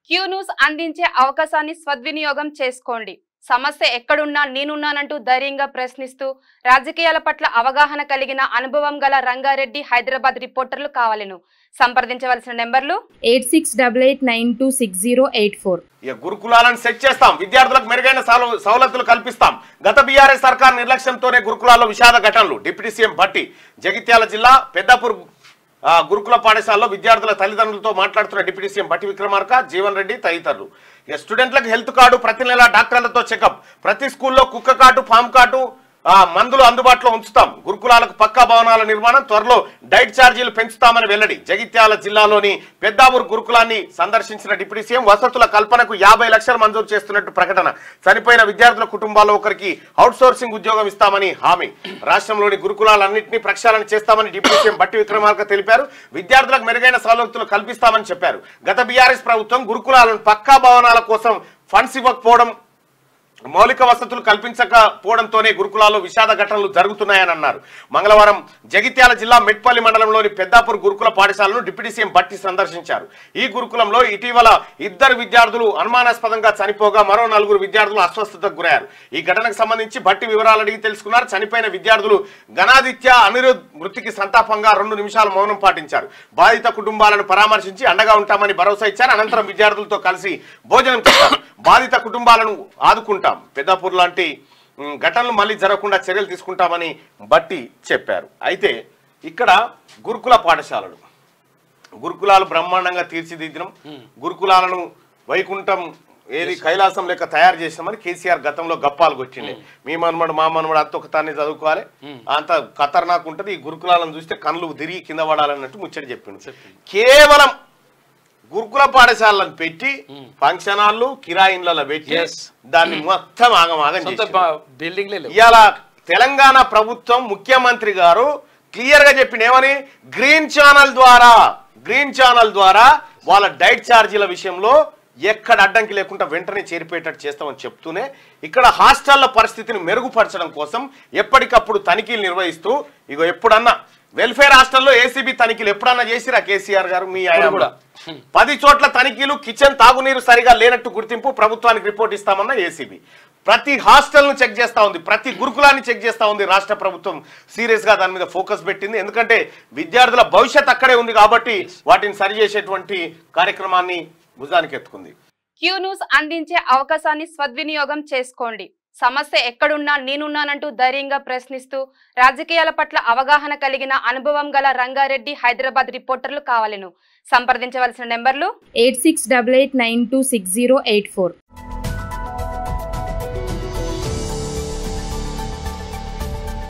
Q news అందించే అవకాశాన్ని సద్వినియోగం చేసుకోండి. సమస్య ఎక్కడున్నా నేనున్నానంటూ ధైర్యంగా ప్రశ్నిస్తూ రాజకీయాల పట్ల అవగాహన కలిగిన అనుభవం గల రంగారెడ్డి హైదరాబాద్ రిపోర్టర్లు కావాలను సంప్రదించవలసిన నెంబర్లు 8688926084. గురుకులాలను సెట్ చేస్తాం, విద్యార్థులకు మెరుగైన సౌలతులు కల్పిస్తాం. గత బీఆర్ఎస్ సర్కార్ నిర్లక్ష్యంతోనే గురుకులాల్లో విషాద ఘటనలు. Deputy CM Bhatti. జగిత్యాల జిల్లా పెద్దాపూర్ గురుకుల పాఠశాలలో విద్యార్థుల తల్లిదండ్రులతో మాట్లాడుతున్న డిప్యూటీ సీఎం భట్టి విక్రమార్క, జీవన్ రెడ్డి తదితరులు. స్టూడెంట్లకు హెల్త్ కార్డు, ప్రతి నెల డాక్టర్లతో చెకప్, ప్రతి స్కూల్లో కుక్క కార్డు, ఫామ్ కార్డు, మందులు అందుబాటులో ఉంచుతాం. గురుకులాలకు పక్కా భవనాల నిర్మాణం, త్వరలో డైట్ ఛార్జీలు పెంచుతామని వెల్లడి. జగిత్యాల జిల్లాలోని పెద్దాపూర్ గురుకులాన్ని సందర్శించిన డిప్యూటీ సీఎం వసతుల కల్పనకు 50 లక్షలు మంజూరు చేస్తున్నట్టు ప్రకటన. చనిపోయిన విద్యార్థుల కుటుంబాల్లో ఒకరికి అవుట్సోర్సింగ్ ఉద్యోగం ఇస్తామని హామీ. రాష్ట్రంలోని గురుకులాలన్నింటినీ ప్రక్షాళన చేస్తామని డిప్యూటీ సీఎం భట్టి విక్రమార్క తెలిపారు. విద్యార్థులకు మెరుగైన సౌలతులు కల్పిస్తామని చెప్పారు. గత బీఆర్ఎస్ ప్రభుత్వం గురుకులాలను పక్కా భవనాల కోసం ఫండ్స్ ఇవ్వకపోవడం, మౌలిక వసతులు కల్పించకపోవడంతోనే గురుకులాల్లో విషాద ఘటనలు జరుగుతున్నాయని అన్నారు. మంగళవారం జగిత్యాల జిల్లా మెట్పల్లి మండలంలోని పెద్దాపూర్ గురుకుల పాఠశాలను డిప్యూటీ సీఎం భట్టి సందర్శించారు. ఈ గురుకులంలో ఇటీవల 2 విద్యార్థులు అనుమానాస్పదంగా చనిపోగా మరో 4 విద్యార్థులు అస్వస్థతకు గురయ్యారు. ఈ ఘటనకు సంబంధించి భట్టి వివరాలు అడిగి తెలుసుకున్నారు. చనిపోయిన విద్యార్థులు గణాదిత్య, అనిరుద్ మృతికి సంతాపంగా 2 నిమిషాలు మౌనం పాటించారు. బాధిత కుటుంబాలను పరామర్శించి అండగా ఉంటామని భరోసా ఇచ్చారు. అనంతరం విద్యార్థులతో కలిసి భోజనం చేశారు. బాధిత కుటుంబాలను ఆదుకుంటాం, పెద్దాపూర్ లాంటి ఘటనలు మళ్ళీ జరగకుండా చర్యలు తీసుకుంటామని భట్టి చెప్పారు. అయితే ఇక్కడ గురుకుల పాఠశాలలు, గురుకులాలు బ్రహ్మాండంగా తీర్చిదిద్దడం, గురుకులాలను వైకుంఠం ఏది కైలాసం లెక్క తయారు చేసినామని కేసీఆర్ గతంలో గప్పాలు కొట్టిండే. మీ మనమడు మా మనమడు అంత ఒకతాన్ని చదువుకోవాలి, అంత ఖతర్నాక్ ఉంటుంది, ఈ గురుకులాలను చూస్తే కళ్ళు తిరిగి కింద పడాలన్నట్టు ముచ్చట చెప్పిండు. కేవలం గురుకుల పాఠశాలను పెట్టి ఫంక్షన్ హాళ్ళు, కిరాయిన్లలో పెట్టి దాన్ని మొత్తం ఆగమాగం ఇవాళ తెలంగాణ ప్రభుత్వం ముఖ్యమంత్రి గారు క్లియర్ గా చెప్పిండు. ఏమని? గ్రీన్ ఛానల్ ద్వారా వాళ్ళ డైట్ ఛార్జీల విషయంలో ఎక్కడ అడ్డంకి లేకుండా వెంటనే చేరిపోయేటట్టు చేస్తామని చెప్తూనే ఇక్కడ హాస్టళ్ల పరిస్థితిని మెరుగుపరచడం కోసం ఎప్పటికప్పుడు తనిఖీలు నిర్వహిస్తూ, ఇగో ఎప్పుడన్నా వెల్ఫేర్ హాస్టల్లో ఏసీబీ తనిఖీలు ఎప్పుడన్నా చేసిరా కేసీఆర్ గారు? మీ ఆయన కూడా 10 చోట్ల తనిఖీలు, కిచెన్ తాగునీరు సరిగా లేనట్టు గుర్తింపు, ప్రభుత్వానికి రిపోర్ట్ ఇస్తామన్న ఏసీబీ. ప్రతి హాస్టల్ను చెక్ చేస్తూ ఉంది, ప్రతి గురుకులాన్ని చెక్ చేస్తూ ఉంది. రాష్ట్ర ప్రభుత్వం సీరియస్గా దాని మీద ఫోకస్ పెట్టింది. ఎందుకంటే విద్యార్థుల భవిష్యత్ అక్కడే ఉంది కాబట్టి వాటిని సరిచేసేటువంటి కార్యక్రమాన్ని భుజానికి ఎత్తుకుంది. క్యూ న్యూస్ అందించే అవకాశాన్ని సద్వినియోగం చేసుకోండి. సమస్య ఎక్కడున్నా నేనున్నానంటూ ధైర్యంగా ప్రశ్నిస్తూ రాజకీయాల పట్ల అవగాహన కలిగిన అనుభవం గల రంగారెడ్డి హైదరాబాద్ రిపోర్టర్లు కావాలను సంప్రదించవలసిన నెంబర్లు 8688926084.